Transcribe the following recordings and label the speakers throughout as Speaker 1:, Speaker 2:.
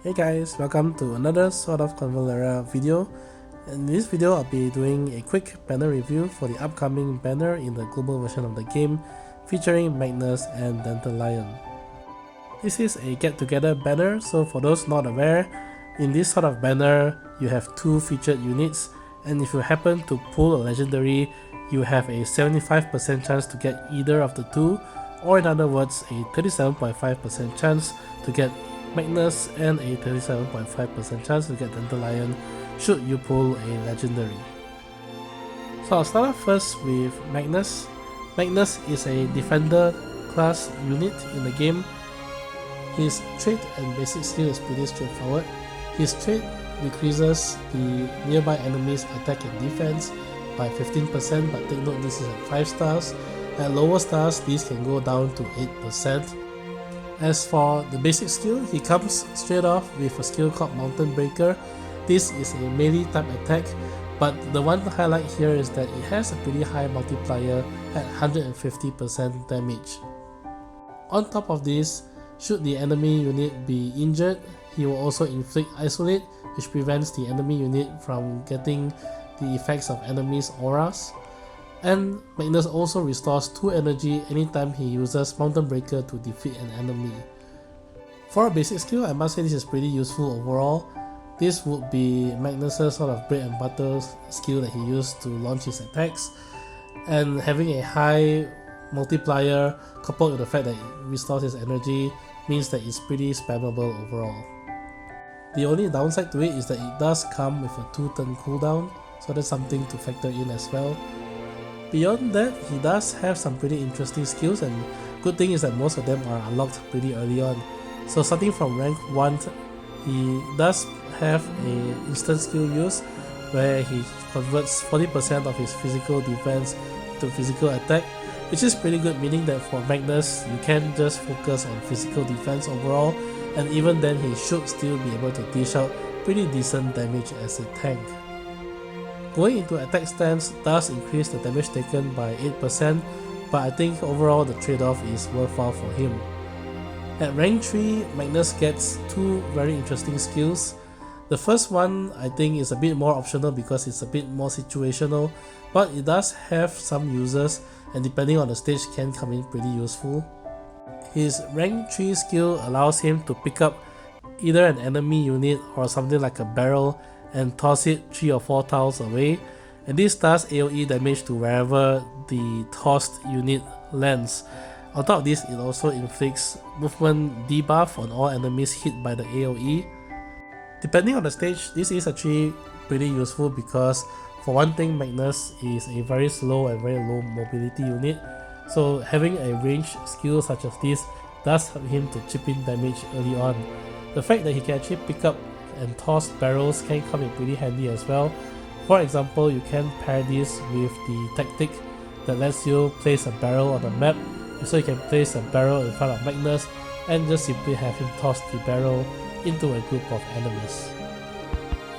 Speaker 1: Hey guys, welcome to another sort of Xcaliblur video. In this video, I'll be doing a quick banner review for the upcoming banner in the global version of the game, featuring Magnus and Dantalion. This is a get-together banner, so for those not aware, in this sort of banner, you have two featured units, and if you happen to pull a legendary, you have a 75% chance to get either of the two, or in other words, a 37.5% chance to get Magnus and a 37.5% chance to get Dantalion should you pull a legendary. So I'll start off first with Magnus. Magnus is a defender class unit in the game. His trait and basic skill is pretty straightforward. His trait decreases the nearby enemy's attack and defense by 15%, but take note this is at 5 stars. At lower stars, these can go down to 8%. As for the basic skill, he comes straight off with a skill called Mountain Breaker. This is a melee type attack, but the one highlight here is that it has a pretty high multiplier at 150% damage. On top of this, should the enemy unit be injured, he will also inflict Isolate, which prevents the enemy unit from getting the effects of enemies' auras. And Magnus also restores 2 energy anytime he uses Mountain Breaker to defeat an enemy. For a basic skill, I must say this is pretty useful overall. This would be Magnus' sort of bread and butter skill that he used to launch his attacks, and having a high multiplier coupled with the fact that it restores his energy means that it's pretty spammable overall. The only downside to it is that it does come with a 2-turn cooldown, so that's something to factor in as well. Beyond that, he does have some pretty interesting skills, and good thing is that most of them are unlocked pretty early on. So starting from rank 1, he does have a instant skill use where he converts 40% of his physical defense to physical attack, which is pretty good, meaning that for Magnus you can just focus on physical defense overall, and even then he should still be able to dish out pretty decent damage as a tank. Going into attack stance does increase the damage taken by 8%, but I think overall the trade-off is worthwhile for him. At rank 3, Magnus gets 2 very interesting skills. The first one I think is a bit more optional because it's a bit more situational, but it does have some uses and depending on the stage can come in pretty useful. His rank 3 skill allows him to pick up either an enemy unit or something like a barrel and toss it 3 or 4 tiles away, and this does AoE damage to wherever the tossed unit lands. On top of this, it also inflicts movement debuff on all enemies hit by the AoE. Depending on the stage, this is actually pretty useful because for one thing, Magnus is a very slow and very low mobility unit, so having a ranged skill such as this does help him to chip in damage early on. The fact that he can actually pick up and toss barrels can come in pretty handy as well. For example, you can pair this with the tactic that lets you place a barrel on the map, so you can place a barrel in front of Magnus and just simply have him toss the barrel into a group of enemies.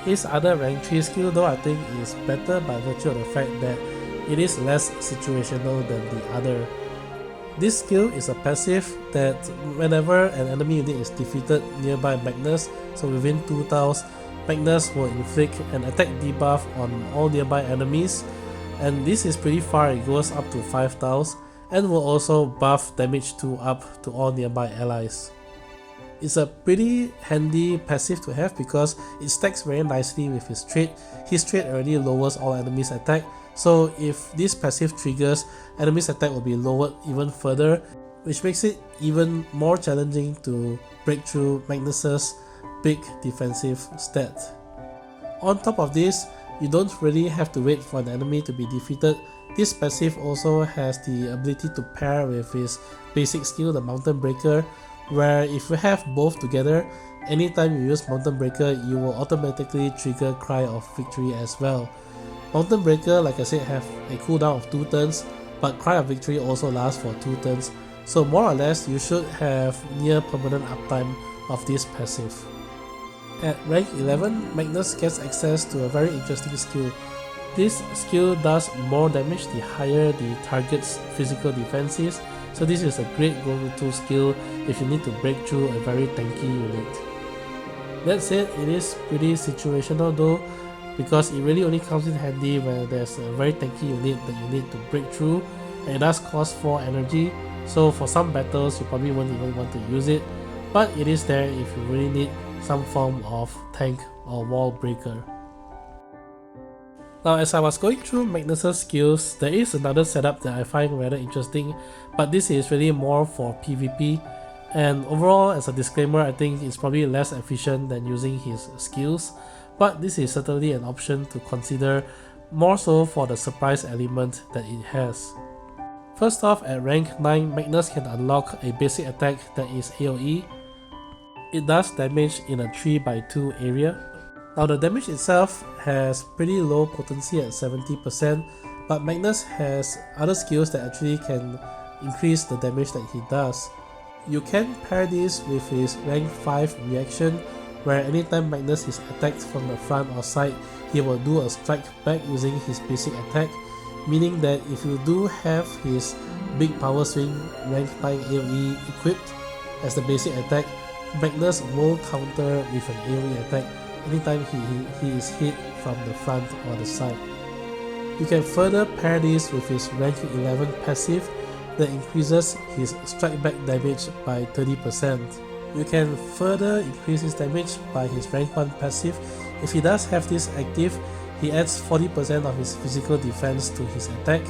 Speaker 1: His other rank 3 skill though I think is better by virtue of the fact that it is less situational than the other. This skill is a passive that whenever an enemy unit is defeated nearby Magnus, so within 2 tiles, Magnus will inflict an attack debuff on all nearby enemies, and this is pretty far, it goes up to 5 tiles, and will also buff damage 2 up to all nearby allies. It's a pretty handy passive to have because it stacks very nicely with his trait. His trait already lowers all enemies' attack, so if this passive triggers, enemies' attack will be lowered even further, which makes it even more challenging to break through Magnus' big defensive stat. On top of this, you don't really have to wait for an enemy to be defeated. This passive also has the ability to pair with his basic skill, the Mountain Breaker, where if you have both together, anytime you use Mountain Breaker, you will automatically trigger Cry of Victory as well. Mountain Breaker, like I said, have a cooldown of 2 turns, but Cry of Victory also lasts for 2 turns, so more or less you should have near permanent uptime of this passive. At rank 11, Magnus gets access to a very interesting skill. This skill does more damage the higher the target's physical defense is, so this is a great go-to skill if you need to break through a very tanky unit. That said, it is pretty situational though, because it really only comes in handy when there's a very tanky unit that you need to break through, and it does cost 4 energy, so for some battles you probably won't even want to use it, but it is there if you really need some form of tank or wall breaker. Now, as I was going through Magnus's skills, there is another setup that I find rather interesting, but this is really more for PvP, and overall, as a disclaimer, I think it's probably less efficient than using his skills, but this is certainly an option to consider, more so for the surprise element that it has. First off, at rank 9, Magnus can unlock a basic attack that is AoE. It does damage in a 3x2 area. Now, the damage itself has pretty low potency at 70%, but Magnus has other skills that actually can increase the damage that he does. You can pair this with his rank 5 reaction, where anytime Magnus is attacked from the front or side, he will do a strike back using his basic attack, meaning that if you do have his big power swing rank 9 AoE equipped as the basic attack, Magnus will counter with an AoE attack anytime he is hit from the front or the side. You can further pair this with his rank 11 passive that increases his strike back damage by 30%. You can further increase his damage by his rank 1 passive. If he does have this active, he adds 40% of his physical defense to his attack.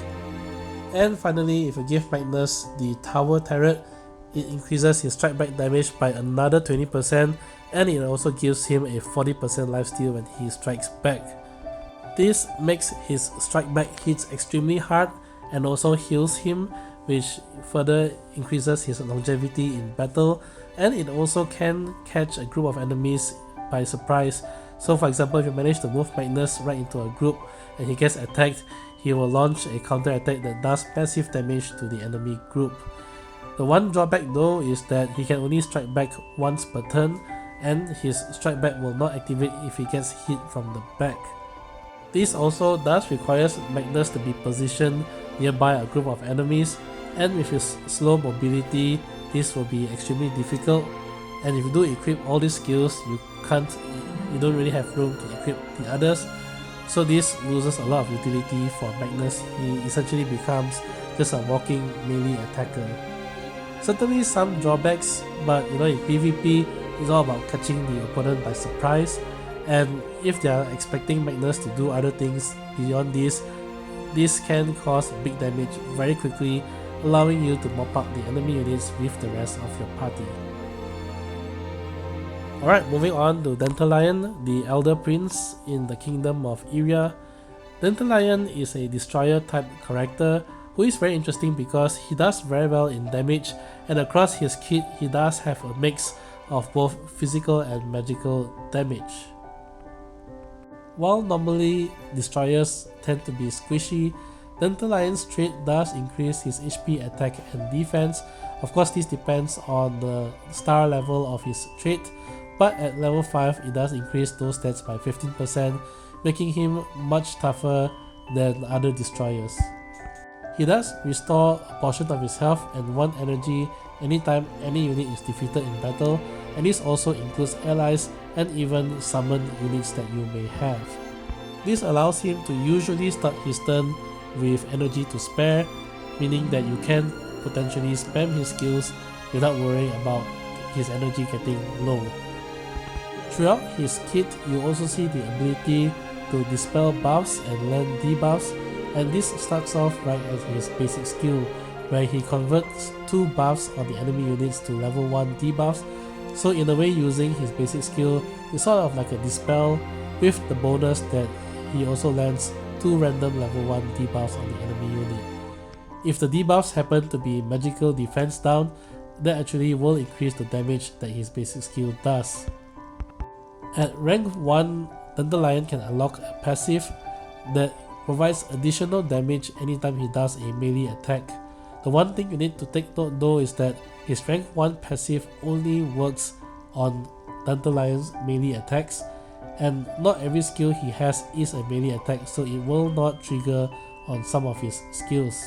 Speaker 1: And finally, if you give Magnus the tower turret, it increases his strike back damage by another 20%, and it also gives him a 40% lifesteal when he strikes back. This makes his strike back hits extremely hard and also heals him, which further increases his longevity in battle, and it also can catch a group of enemies by surprise. So for example, if you manage to move Magnus right into a group and he gets attacked, he will launch a counter attack that does massive damage to the enemy group. The one drawback though is that he can only strike back once per turn, and his strike back will not activate if he gets hit from the back. This also does require Magnus to be positioned nearby a group of enemies, and with his slow mobility, this will be extremely difficult, and if you do equip all these skills, you don't really have room to equip the others, so this loses a lot of utility for Magnus. He essentially becomes just a walking melee attacker. Certainly some drawbacks, but in PvP, it's all about catching the opponent by surprise, and if they are expecting Magnus to do other things beyond this can cause big damage very quickly, allowing you to mop up the enemy units with the rest of your party. Alright, moving on to Dantalion, the Elder Prince in the Kingdom of Iria. Dantalion is a destroyer type character who is very interesting because he does very well in damage, and across his kit he does have a mix of both physical and magical damage. While normally destroyers tend to be squishy, Dantalion's trait does increase his HP, attack and defense. Of course, this depends on the star level of his trait, but at level 5 it does increase those stats by 15%, making him much tougher than other destroyers. He does restore a portion of his health and 1 energy anytime any unit is defeated in battle, and this also includes allies and even summoned units that you may have. This allows him to usually start his turn with energy to spare, meaning that you can potentially spam his skills without worrying about his energy getting low. Throughout his kit, you also see the ability to dispel buffs and learn debuffs, and this starts off right as his basic skill, where he converts 2 buffs on the enemy units to level 1 debuffs. So in a way, using his basic skill is sort of like a dispel, with the bonus that he also lands 2 random level 1 debuffs on the enemy unit. If the debuffs happen to be magical defense down, that actually will increase the damage that his basic skill does. At rank 1, Dantalion can unlock a passive that provides additional damage anytime he does a melee attack. The one thing you need to take note though is that his rank 1 passive only works on Dantalion's melee attacks, and not every skill he has is a melee attack, so it will not trigger on some of his skills.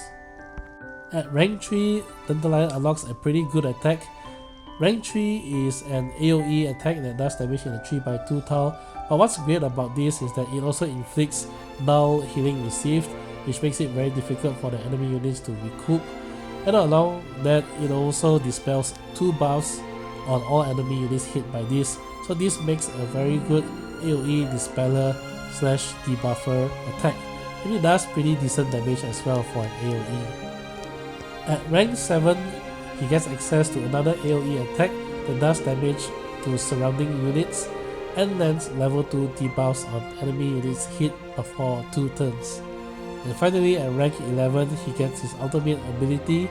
Speaker 1: At rank 3, Dantalion unlocks a pretty good attack Rank 3 is an AoE attack that does damage in a 3x2 tile, but what's great about this is that it also inflicts null healing received, which makes it very difficult for the enemy units to recoup. And along that, it also dispels 2 buffs on all enemy units hit by this, so this makes a very good AoE dispeller / debuffer attack, and it does pretty decent damage as well for an AoE. At rank 7, he gets access to another AoE attack that does damage to surrounding units and lands level 2 debuffs on enemy units hit before 2 turns. And finally, at rank 11, he gets his ultimate ability.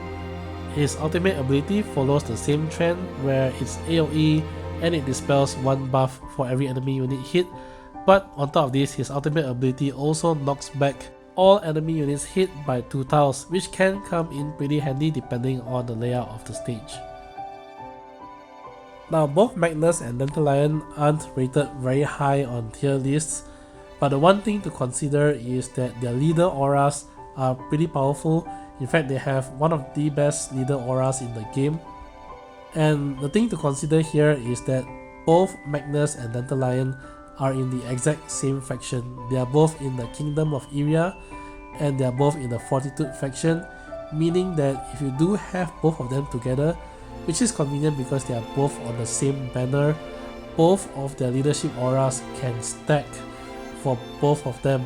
Speaker 1: His ultimate ability follows the same trend where it's AoE and it dispels 1 buff for every enemy unit hit, but on top of this, his ultimate ability also knocks back all enemy units hit by 2 tiles, which can come in pretty handy depending on the layout of the stage. Now, both Magnus and Dantalion aren't rated very high on tier lists, but the one thing to consider is that their leader auras are pretty powerful. In fact, they have one of the best leader auras in the game. And the thing to consider here is that both Magnus and Dantalion are in the exact same faction. They are both in the Kingdom of Iria and they are both in the Fortitude faction, meaning that if you do have both of them together, which is convenient because they are both on the same banner, both of their leadership auras can stack for both of them.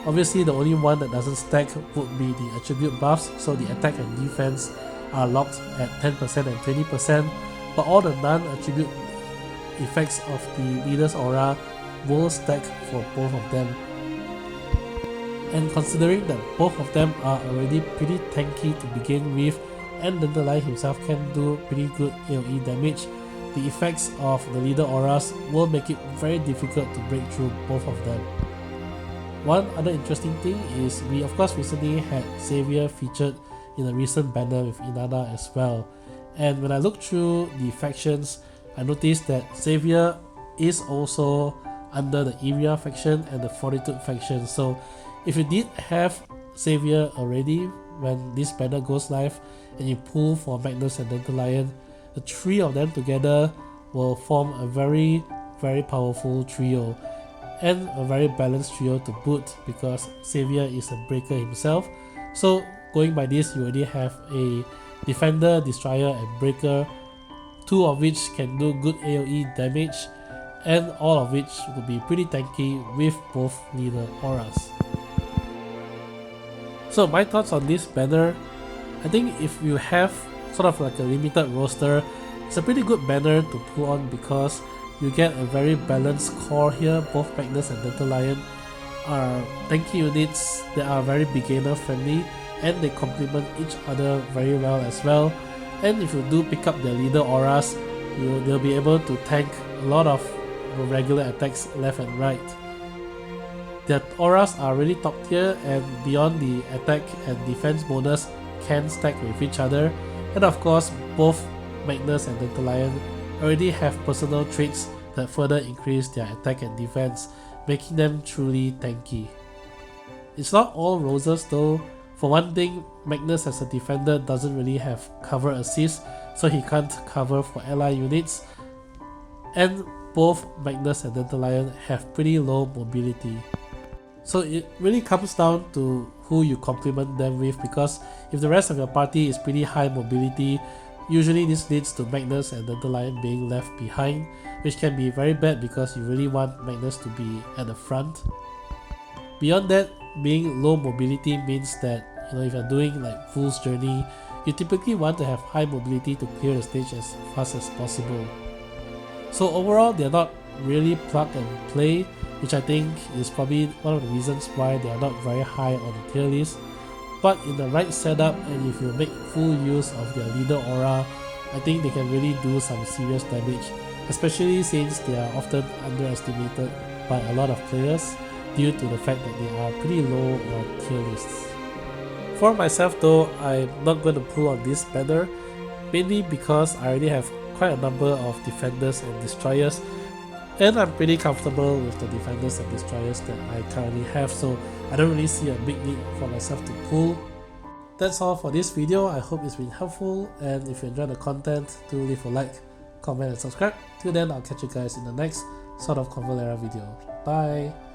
Speaker 1: Obviously, the only one that doesn't stack would be the attribute buffs, so the attack and defense are locked at 10% and 20%, but all the non-attribute effects of the leader's aura will stack for both of them. And considering that both of them are already pretty tanky to begin with, and Dantalion himself can do pretty good AoE damage, the effects of the leader auras will make it very difficult to break through both of them. One other interesting thing is we of course recently had Xavier featured in a recent banner with Inanna as well, and when I looked through the factions, I noticed that Xavier is also under the Iria faction and the Fortitude faction. So if you did have Xavier already when this banner goes live and you pull for Magnus and Dantalion, the 3 of them together will form a very powerful trio, and a very balanced trio to boot because Xavier is a breaker himself. So going by this, you already have a defender, destroyer and breaker, 2 of which can do good AoE damage, and all of which will be pretty tanky with both leader auras. So my thoughts on this banner, I think if you have sort of like a limited roster, it's a pretty good banner to pull on because you get a very balanced core here. Both Magnus and Dantalion are tanky units that are very beginner friendly and they complement each other very well as well. And if you do pick up their leader auras, they'll be able to tank a lot of regular attacks left and right. Their auras are really top tier, and beyond the attack and defense bonus can stack with each other. And of course, both Magnus and Dantalion already have personal traits that further increase their attack and defense, making them truly tanky. It's not all roses though. For one thing, Magnus as a defender doesn't really have cover assist, so he can't cover for ally units, and both Magnus and Dantalion have pretty low mobility. So it really comes down to who you complement them with, because if the rest of your party is pretty high mobility, usually this leads to Magnus and Dantalion being left behind, which can be very bad because you really want Magnus to be at the front. Beyond that, being low mobility means that if you're doing like Fool's Journey, you typically want to have high mobility to clear the stage as fast as possible. So overall, they're not really plug and play, which I think is probably one of the reasons why they are not very high on the tier list. But in the right setup, and if you make full use of their leader aura, I think they can really do some serious damage, especially since they are often underestimated by a lot of players due to the fact that they are pretty low on tier lists. For myself though, I'm not going to pull on this banner, mainly because I already have quite a number of defenders and destroyers, and I'm pretty comfortable with the defenders and destroyers that I currently have, so I don't really see a big need for myself to pull. That's all for this video. I hope it's been helpful, and if you enjoyed the content, do leave a like. comment, and subscribe. Till then, I'll catch you guys in the next Sword of Convalera video. Bye!